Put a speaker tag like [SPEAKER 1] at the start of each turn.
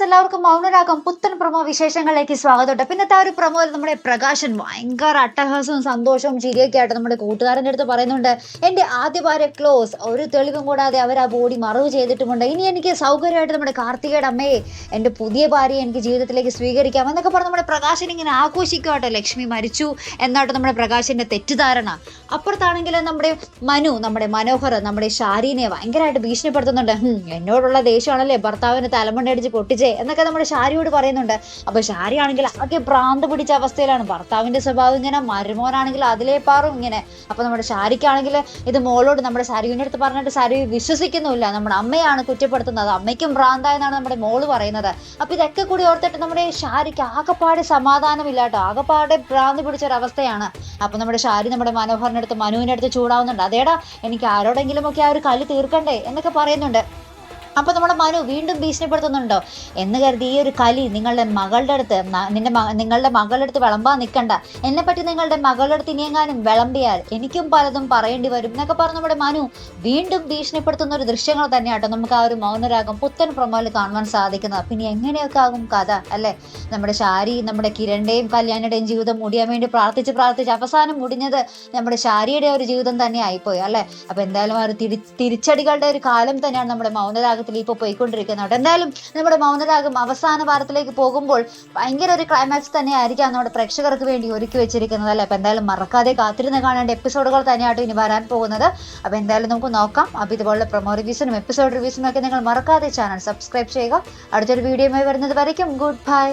[SPEAKER 1] എല്ലാവർക്കും മൗനരാഗം പുത്തൻ പ്രൊമോ വിശേഷങ്ങളിലേക്ക് സ്വാഗതം. പിന്നത്തെ ആ ഒരു പ്രൊമോയിൽ നമ്മുടെ പ്രകാശൻ ഭയങ്കര അട്ടഹാസവും സന്തോഷവും ചിരിയൊക്കെ ആയിട്ട് നമ്മുടെ കൂട്ടുകാരൻ്റെ അടുത്ത് പറയുന്നുണ്ട്, എൻ്റെ ആദ്യ ഭാര്യ ക്ലോസ്, ഒരു തെളിവും കൂടാതെ അവർ ആ ബോഡി മറവ് ചെയ്തിട്ടുമുണ്ട്. ഇനി എനിക്ക് സൗകര്യമായിട്ട് നമ്മുടെ കാർത്തികയുടെ അമ്മയെ എൻ്റെ പുതിയ ഭാര്യയെ എനിക്ക് ജീവിതത്തിലേക്ക് സ്വീകരിക്കാം എന്നൊക്കെ പറഞ്ഞ് നമ്മുടെ പ്രകാശൻ ഇങ്ങനെ ആഘോഷിക്കുവാട്ടോ. ലക്ഷ്മി മരിച്ചു എന്നാട്ടോ നമ്മുടെ പ്രകാശൻ്റെ തെറ്റിദ്ധാരണ. അപ്പുറത്താണെങ്കിൽ നമ്മുടെ മനു, നമ്മുടെ മനോഹർ, നമ്മുടെ ഷാരീനെ ഭയങ്കരമായിട്ട് ഭീഷണിപ്പെടുത്തുന്നുണ്ട്. എന്നോടുള്ള ദേഷ്യമാണല്ലേ ഭർത്താവിന് തലമണ്ടടിച്ച് പൊട്ടിച്ചേ എന്നൊക്കെ നമ്മുടെ ഷാരിയോട് പറയുന്നുണ്ട്. അപ്പൊ ഷാരി ആണെങ്കിൽ ആകെ ഭ്രാന്ത് പിടിച്ച അവസ്ഥയിലാണ്. ഭർത്താവിന്റെ സ്വഭാവം ഇങ്ങനെ, മരുമോനാണെങ്കിൽ അതിലേ പാറും ഇങ്ങനെ. അപ്പൊ നമ്മുടെ ഷാരിക്കാണെങ്കിൽ ഇത് മോളോട് നമ്മുടെ ഷാരിയുടെ അടുത്ത് പറഞ്ഞിട്ട് ഷാരി വിശ്വസിക്കുന്നുമില്ല. നമ്മുടെ അമ്മയാണ് കുറ്റപ്പെടുത്തുന്നത്, അമ്മയ്ക്കും ഭ്രാന്തായെന്നാണ് നമ്മുടെ മോള് പറയുന്നത്. അപ്പൊ ഇതൊക്കെ കൂടി ഓർത്തിട്ട് നമ്മുടെ ഷാരിക്ക് ആകെപ്പാടെ സമാധാനമില്ല കേട്ടോ, ആകെപ്പാടെ ഭ്രാന്ത് പിടിച്ചൊരവസ്ഥയാണ്. അപ്പൊ നമ്മുടെ ഷാരി നമ്മുടെ മനോഹറിന്റെ അടുത്ത്, മനുവിന്റെ അടുത്ത് ചൂടാവുന്നുണ്ട്. അതേടാ, എനിക്ക് ആരോടെങ്കിലും ഒക്കെ ആ ഒരു കലി തീർക്കണ്ടേ എന്നൊക്കെ പറയുന്നുണ്ട്. അപ്പോൾ നമ്മുടെ മനു വീണ്ടും ഭീഷണിപ്പെടുത്തുന്നുണ്ടോ എന്ന് കരുതി ഈ ഒരു കലി നിങ്ങളുടെ മകളുടെ അടുത്ത്, നിങ്ങളുടെ മകളുടെ അടുത്ത് വിളമ്പാൻ നിൽക്കണ്ട. എന്നെപ്പറ്റി നിങ്ങളുടെ മകളുടെ അടുത്ത് ഇനിയെങ്ങാനും വിളമ്പിയാൽ എനിക്കും പലതും പറയേണ്ടി വരും എന്നൊക്കെ പറഞ്ഞ് നമ്മുടെ മനു വീണ്ടും ഭീഷണിപ്പെടുത്തുന്ന ഒരു ദൃശ്യങ്ങൾ തന്നെയാട്ടോ നമുക്ക് ആ ഒരു മൗനരാഗം പുത്തൻ പ്രൊമോയിൽ കാണുവാൻ സാധിക്കുന്നത്. പിന്നെ എങ്ങനെയൊക്കെ ആകും കഥ അല്ലേ? നമ്മുടെ ഷാരി, നമ്മുടെ കിരണിൻ്റെയും കല്യാണിയുടെയും ജീവിതം മുടിയാൻ വേണ്ടി പ്രാർത്ഥിച്ച് അവസാനം മുടിഞ്ഞത് നമ്മുടെ ഷാരിയുടെ ഒരു ജീവിതം തന്നെ ആയിപ്പോയി അല്ലേ? അപ്പോൾ എന്തായാലും ആ ഒരു തിരിച്ചടികളുടെ ഒരു കാലം തന്നെയാണ് നമ്മുടെ മൗനരാഗം ഇപ്പോൾ പോയിക്കൊണ്ടിരിക്കുന്നുണ്ട്. എന്തായാലും നമ്മുടെ മൗനരാഗം അവസാന വാരത്തിലേക്ക് പോകുമ്പോൾ ഭയങ്കര ഒരു ക്ലൈമാക്സ് തന്നെ ആയിരിക്കാം നമ്മുടെ പ്രേക്ഷകർക്ക് വേണ്ടി ഒരുക്കി വെച്ചിരിക്കുന്നത് അല്ലേ? അപ്പോൾ എന്തായാലും മറക്കാതെ കാത്തിരുന്ന് കാണേണ്ട എപ്പിസോഡുകൾ തന്നെയായിട്ട് ഇനി വരാൻ പോകുന്നത്. അപ്പോൾ എന്തായാലും നമുക്ക് നോക്കാം. അപ്പോൾ ഇതുപോലുള്ള പ്രൊമോ റിവ്യൂസിനും എപ്പിസോഡ് റിവ്യൂസിനും ഒക്കെ നിങ്ങൾ മറക്കാതെ ചാനൽ സബ്സ്ക്രൈബ് ചെയ്യുക. അടുത്തൊരു വീഡിയോയുമായി വരുന്നത് വരയ്ക്കും ഗുഡ് ബൈ.